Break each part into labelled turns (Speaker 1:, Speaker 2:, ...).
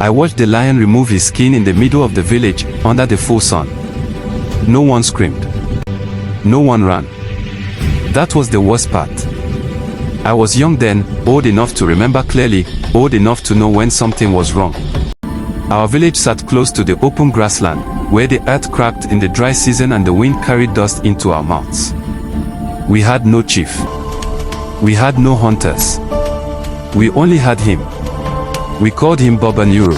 Speaker 1: I watched the lion remove his skin in the middle of the village, under the full sun. No one screamed. No one ran. That was the worst part. I was young then, old enough to remember clearly, old enough to know when something was wrong. Our village sat close to the open grassland, where the earth cracked in the dry season and the wind carried dust into our mouths. We had no chief. We had no hunters. We only had him. We called him Baba Nuru.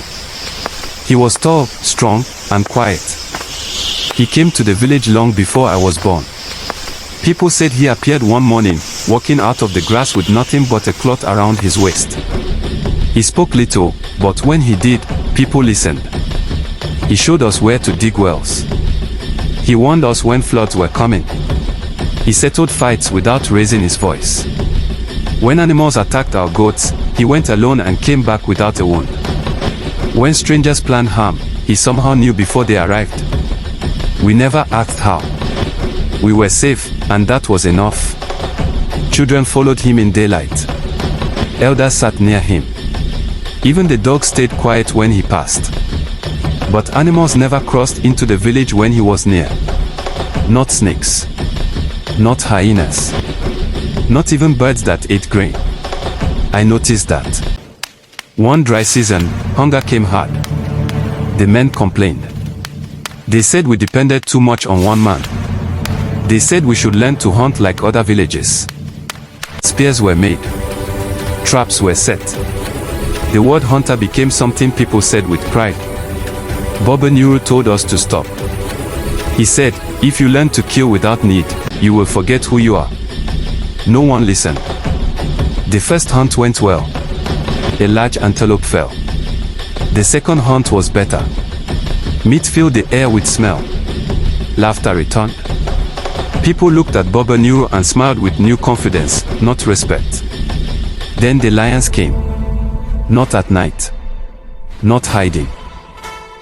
Speaker 1: He was tall, strong, and quiet. He came to the village long before I was born. People said he appeared one morning, walking out of the grass with nothing but a cloth around his waist. He spoke little, but when he did, people listened. He showed us where to dig wells. He warned us when floods were coming. He settled fights without raising his voice. When animals attacked our goats, he went alone and came back without a wound. When strangers planned harm, he somehow knew before they arrived. We never asked how. We were safe, and that was enough. Children followed him in daylight. Elders sat near him. Even the dogs stayed quiet when he passed. But animals never crossed into the village when he was near. Not snakes. Not hyenas. Not even birds that ate grain. I noticed that. One dry season, hunger came hard. The men complained. They said we depended too much on one man. They said we should learn to hunt like other villages. Spears were made. Traps were set. The word hunter became something people said with pride. Baba Nuru told us to stop. He said, if you learn to kill without need, you will forget who you are. No one listened. The first hunt went well. A large antelope fell. The second hunt was better. Meat filled the air with smell. Laughter returned. People looked at Baba Nuru and smiled with new confidence, not respect. Then the lions came. Not at night. Not hiding.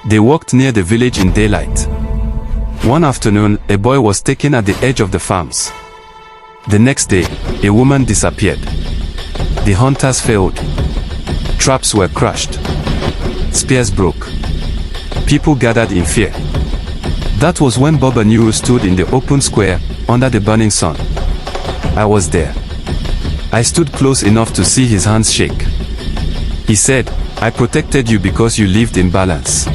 Speaker 1: They walked near the village in daylight. One afternoon, a boy was taken at the edge of the farms. The next day, a woman disappeared. The hunters failed. Traps were crushed. Spears broke. People gathered in fear. That was when Baba Nuru stood in the open square, under the burning sun. I was there. I stood close enough to see his hands shake. He said, I protected you because you lived in balance.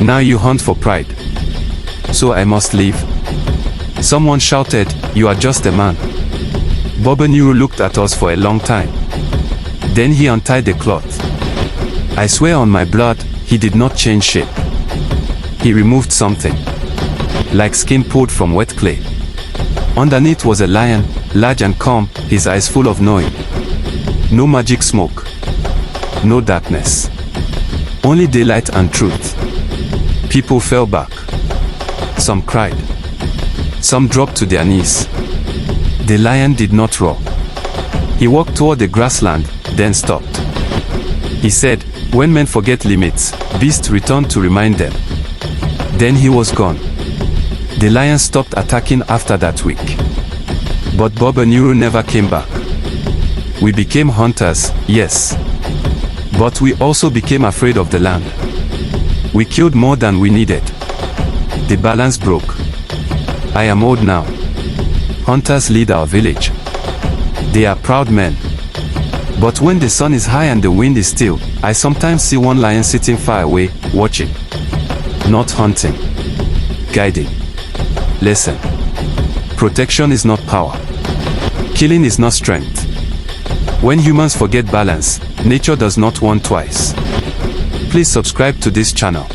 Speaker 1: Now you hunt for pride. So I must leave. Someone shouted, you are just a man. Baba Nuru looked at us for a long time. Then he untied the cloth. I swear on my blood, he did not change shape. He removed something. Like skin pulled from wet clay. Underneath was a lion, large and calm, his eyes full of knowing. No magic smoke. No darkness. Only daylight and truth. People fell back. Some cried. Some dropped to their knees. The lion did not roar. He walked toward the grassland, then stopped. He said, when men forget limits, beasts return to remind them. Then he was gone. The lion stopped attacking after that week. But Baba Nuru never came back. We became hunters, yes. But we also became afraid of the land. We killed more than we needed. The balance broke. I am old now. Hunters lead our village. They are proud men. But when the sun is high and the wind is still, I sometimes see one lion sitting far away, watching. Not hunting. Guiding. Listen. Protection is not power. Killing is not strength. When humans forget balance, nature does not want twice. Please subscribe to this channel.